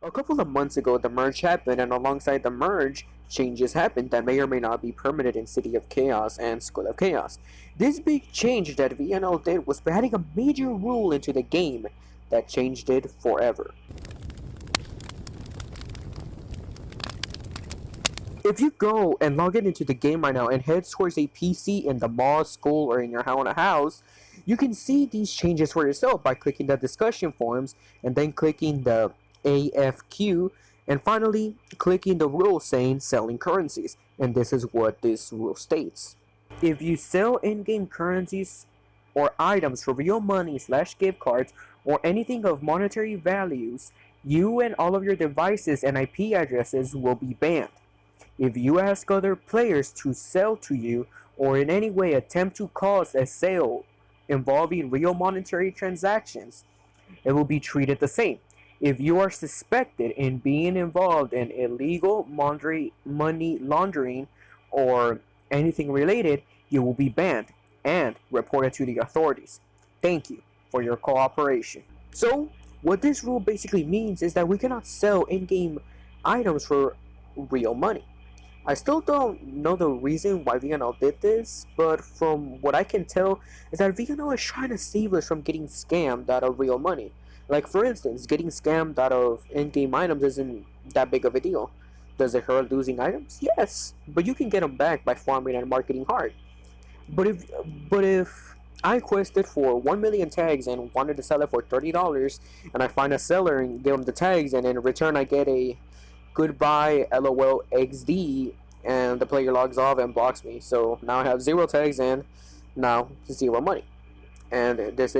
A couple of months ago, the merge happened, and alongside the merge, changes happened that may or may not be permanent in City of Chaos and School of Chaos. This big change that VNL did was adding a major rule into the game that changed it forever. If you go and log in into the game right now and head towards a PC in the mall, school, or in your house, you can see these changes for yourself by clicking the discussion forums and then clicking the AFQ and finally clicking the rule saying selling currencies. And this is what this rule states. If you sell in-game currencies or items for real money / gift cards or anything of monetary values, you and all of your devices and IP addresses will be banned. If you ask other players to sell to you or in any way attempt to cause a sale involving real monetary transactions, it will be treated the same. If you are suspected in being involved in illegal money laundering or anything related, you will be banned and reported to the authorities. Thank you for your cooperation. So, what this rule basically means is that we cannot sell in-game items for real money. I still don't know the reason why VNL did this, but from what I can tell is that VNL is trying to save us from getting scammed out of real money. Like for instance, getting scammed out of in-game items isn't that big of a deal. Does it hurt losing items? Yes, but you can get them back by farming and marketing hard. But if I quested for 1 million tags and wanted to sell it for $30, and I find a seller and give them the tags, and in return I get a goodbye LOL XD, and the player logs off and blocks me. So now I have 0 tags and now 0 money. And this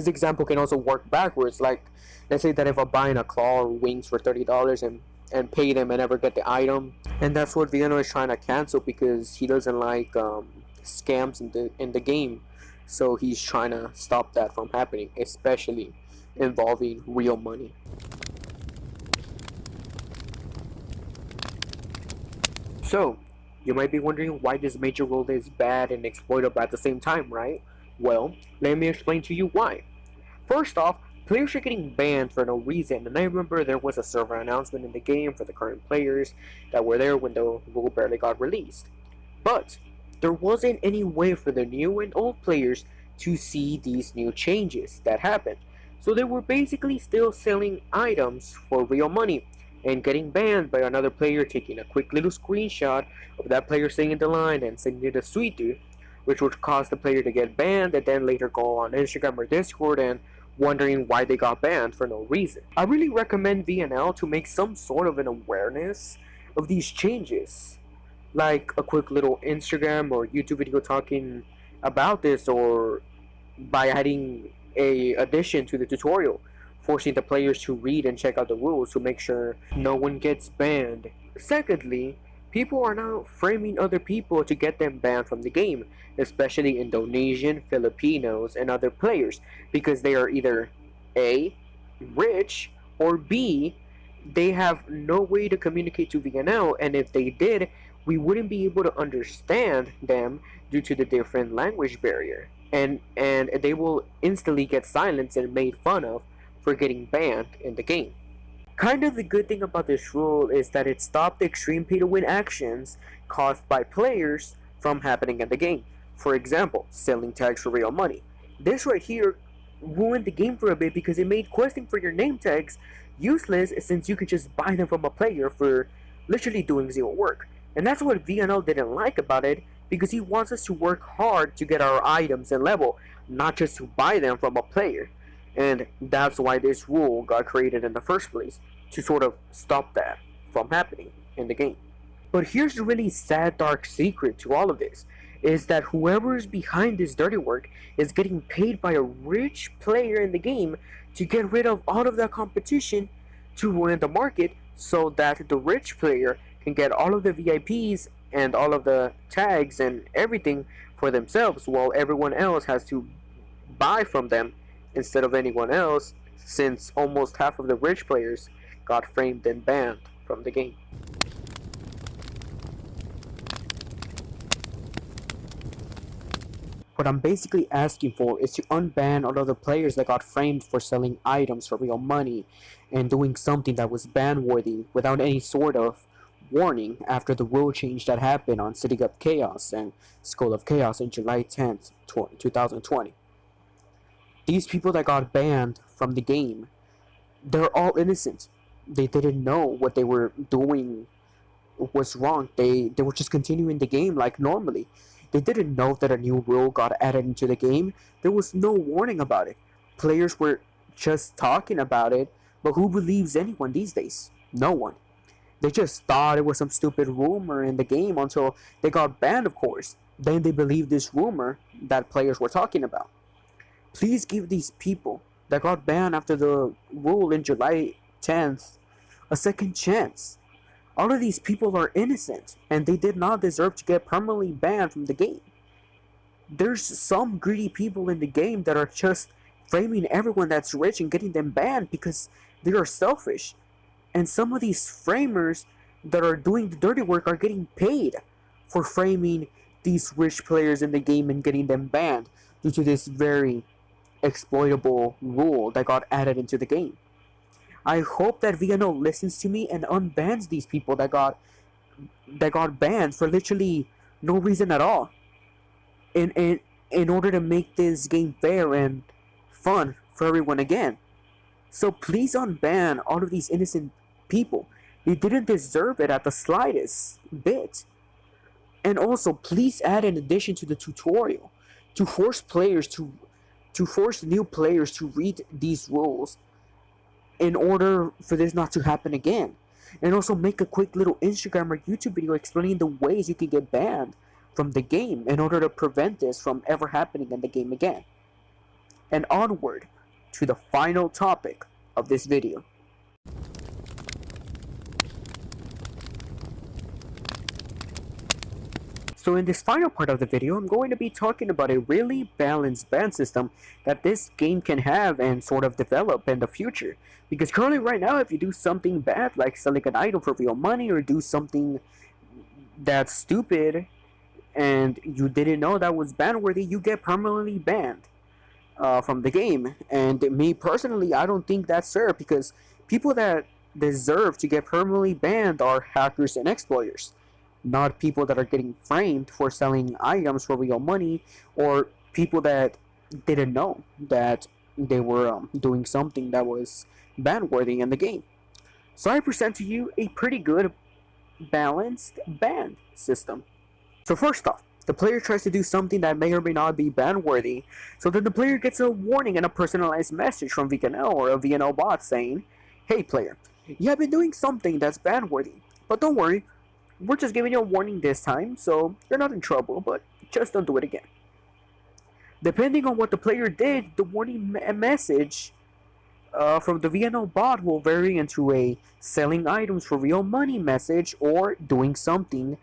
example can also work backwards. Like, let's say that if I'm buying a claw or wings for $30 and pay them and never get the item, and that's what VNL is trying to cancel because he doesn't like scams in the game. So he's trying to stop that from happening, especially involving real money. So, you might be wondering why this major rule is bad and exploitable at the same time, right? Well, let me explain to you why. First off, players are getting banned for no reason, and I remember there was a server announcement in the game for the current players that were there when the rule barely got released. But, there wasn't any way for the new and old players to see these new changes that happened. So they were basically still selling items for real money, and getting banned by another player taking a quick little screenshot of that player saying the line and sending it to Sweetu, which would cause the player to get banned and then later go on Instagram or Discord and wondering why they got banned for no reason. I really recommend VNL to make some sort of an awareness of these changes, like a quick little Instagram or YouTube video talking about this, or by adding a addition to the tutorial, forcing the players to read and check out the rules to make sure no one gets banned. Secondly, people are now framing other people to get them banned from the game, especially Indonesian, Filipinos, and other players, because they are either A, rich, or B, they have no way to communicate to VNL, and if they did, we wouldn't be able to understand them due to the different language barrier. And they will instantly get silenced and made fun of for getting banned in the game. Kind of the good thing about this rule is that it stopped extreme pay-to-win actions caused by players from happening in the game. For example, selling tags for real money. This right here ruined the game for a bit because it made questing for your name tags useless, since you could just buy them from a player for literally doing 0 work. And that's what VNL didn't like about it, because he wants us to work hard to get our items and level, not just to buy them from a player. And that's why this rule got created in the first place, to sort of stop that from happening in the game. But here's the really sad dark secret to all of this, is that whoever is behind this dirty work is getting paid by a rich player in the game to get rid of all of that competition to ruin the market, so that the rich player can get all of the VIPs and all of the tags and everything for themselves, while everyone else has to buy from them instead of anyone else, since almost half of the rich players got framed and banned from the game. What I'm basically asking for is to unban all of the players that got framed for selling items for real money and doing something that was ban-worthy without any sort of warning after the rule change that happened on City of Chaos and School of Chaos on July 10th, 2020. These people that got banned from the game, they're all innocent. They didn't know what they were doing was wrong. They were just continuing the game like normally. They didn't know that a new rule got added into the game. There was no warning about it. Players were just talking about it, but who believes anyone these days? No one. They just thought it was some stupid rumor in the game until they got banned, of course. Then they believed this rumor that players were talking about. Please give these people that got banned after the rule in July 10th a second chance. All of these people are innocent, and they did not deserve to get permanently banned from the game. There's some greedy people in the game that are just framing everyone that's rich and getting them banned because they are selfish. And some of these framers that are doing the dirty work are getting paid for framing these rich players in the game and getting them banned due to this very exploitable rule that got added into the game. I hope that VNO listens to me and unbans these people that got banned for literally no reason at all. In order to make this game fair and fun for everyone again. So please unban all of these innocent people. They didn't deserve it at the slightest bit. And also please add an addition to the tutorial to force new players to read these rules in order for this not to happen again. And also make a quick little Instagram or YouTube video explaining the ways you can get banned from the game in order to prevent this from ever happening in the game again. And onward to the final topic of this video. So in this final part of the video, I'm going to be talking about a really balanced ban system that this game can have and sort of develop in the future. Because currently right now, if you do something bad, like selling an item for real money or do something that's stupid and you didn't know that was ban-worthy, you get permanently banned from the game. And me personally, I don't think that's fair because people that deserve to get permanently banned are hackers and exploiters. Not people that are getting framed for selling items for real money or people that didn't know that they were doing something that was ban-worthy in the game. So I present to you a pretty good balanced ban system. So first off, the player tries to do something that may or may not be ban-worthy, so then the player gets a warning and a personalized message from VNO or a VNO bot saying, "Hey player, you have been doing something that's ban-worthy, but don't worry, we're just giving you a warning this time, so you're not in trouble, but just don't do it again." Depending on what the player did, the warning message from the VNO bot will vary into a selling items for real money message or doing something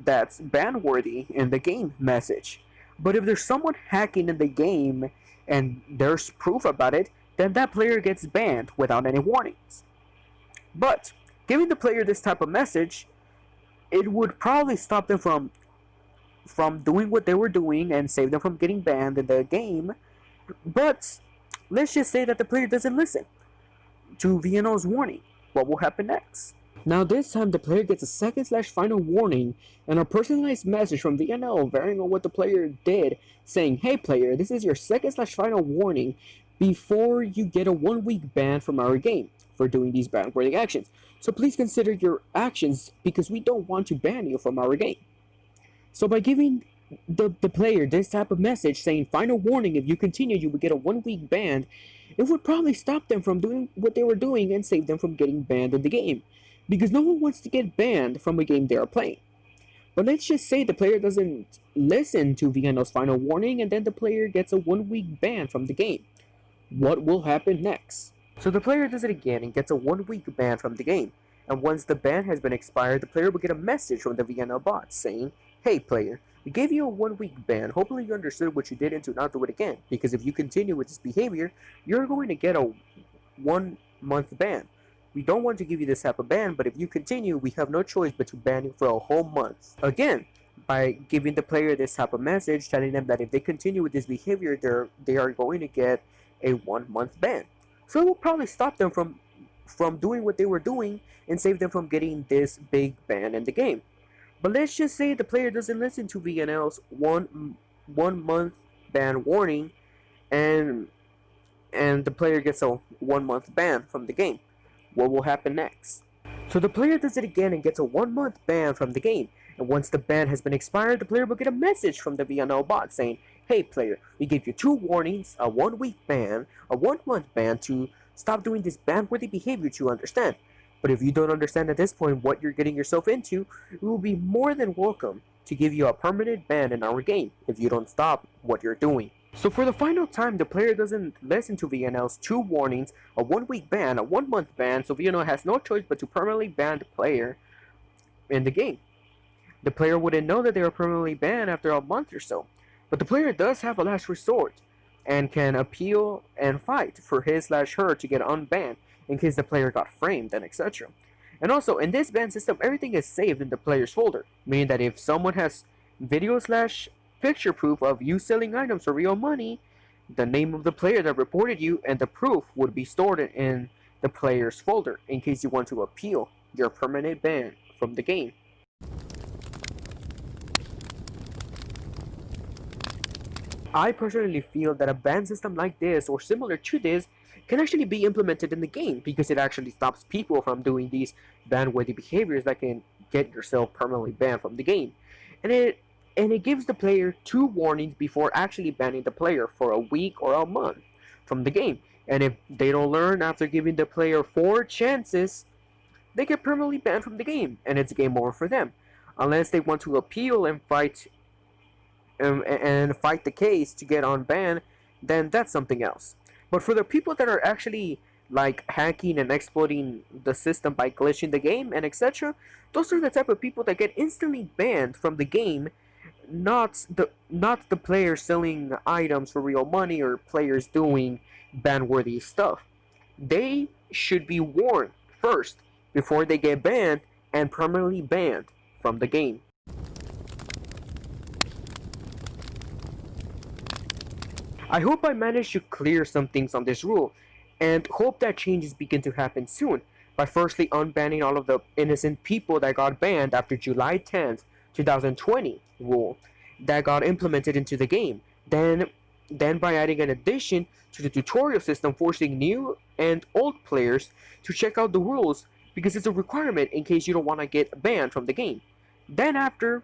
that's ban-worthy in the game message. But if there's someone hacking in the game and there's proof about it, then that player gets banned without any warnings. But giving the player this type of message, it would probably stop them from doing what they were doing and save them from getting banned in the game. But let's just say that the player doesn't listen to VNO's warning. What will happen next? Now this time the player gets a second/final warning and a personalized message from VNO varying on what the player did, saying, "Hey player, this is your second/final warning before you get a 1-week ban from our game for doing these ban-worthy actions. So please consider your actions because we don't want to ban you from our game." So by giving the player this type of message saying, "Final warning, if you continue you will get a 1-week ban," it would probably stop them from doing what they were doing and save them from getting banned in the game. Because no one wants to get banned from a game they are playing. But let's just say the player doesn't listen to VNO's final warning and then the player gets a 1-week ban from the game. What will happen next? So the player does it again and gets a 1-week ban from the game. And once the ban has been expired, the player will get a message from the VNO bot saying, "Hey player, we gave you a 1-week ban. Hopefully you understood what you did and do not do it again. Because if you continue with this behavior, you're going to get a 1-month ban. We don't want to give you this type of ban, but if you continue, we have no choice but to ban you for a whole month." Again, by giving the player this type of message telling them that if they continue with this behavior, they are going to get a 1 month ban. So it will probably stop them from doing what they were doing and save them from getting this big ban in the game. But let's just say the player doesn't listen to VNL's 1 month ban warning, and the player gets a 1 month ban from the game. What will happen next? So the player does it again and gets a 1 month ban from the game. And once the ban has been expired, the player will get a message from the VNL bot saying, "Hey player, we gave you 2 warnings, a 1 week ban, a 1 month ban to stop doing this ban-worthy behavior to understand. But if you don't understand at this point what you're getting yourself into, we will be more than welcome to give you a permanent ban in our game if you don't stop what you're doing." So for the final time, the player doesn't listen to VNL's 2 warnings, a 1 week ban, a 1 month ban, so VNL has no choice but to permanently ban the player in the game. The player wouldn't know that they were permanently banned after a month or so, but the player does have a last resort and can appeal and fight for his/her to get unbanned in case the player got framed and etc. And also, in this ban system, everything is saved in the player's folder, meaning that if someone has video/picture proof of you selling items for real money, the name of the player that reported you and the proof would be stored in the player's folder in case you want to appeal your permanent ban from the game. I personally feel that a ban system like this or similar to this can actually be implemented in the game because it actually stops people from doing these ban-worthy behaviors that can get yourself permanently banned from the game. And it gives the player 2 warnings before actually banning the player for a week or a month from the game. And if they don't learn after giving the player 4 chances, they get permanently banned from the game and it's game over for them. Unless they want to appeal and fight the case to get unbanned, then that's something else. But for the people that are actually like hacking and exploiting the system by glitching the game and etc., those are the type of people that get instantly banned from the game, not the players selling items for real money or players doing ban-worthy stuff. They should be warned first before they get banned and permanently banned from the game. I hope I managed to clear some things on this rule, and hope that changes begin to happen soon, by firstly unbanning all of the innocent people that got banned after July 10th, 2020 rule that got implemented into the game, then by adding an addition to the tutorial system forcing new and old players to check out the rules because it's a requirement in case you don't want to get banned from the game. Then after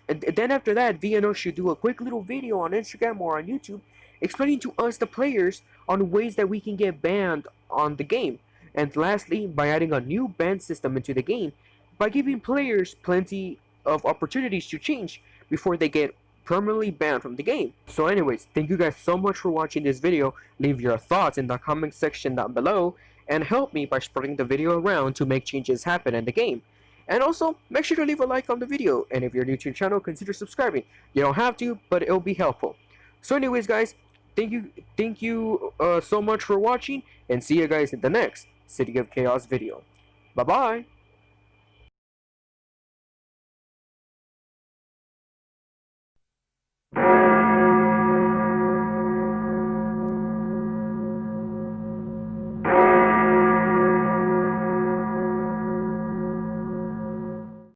that, VNO should do a quick little video on Instagram or on YouTube explaining to us, the players, on ways that we can get banned on the game. And lastly, by adding a new ban system into the game, by giving players plenty of opportunities to change before they get permanently banned from the game. So anyways, thank you guys so much for watching this video. Leave your thoughts in the comment section down below, and help me by spreading the video around to make changes happen in the game. And also, make sure to leave a like on the video, and if you're new to the channel, consider subscribing. You don't have to, but it'll be helpful. So anyways guys, thank you so much for watching, and see you guys in the next City of Chaos video. Bye bye.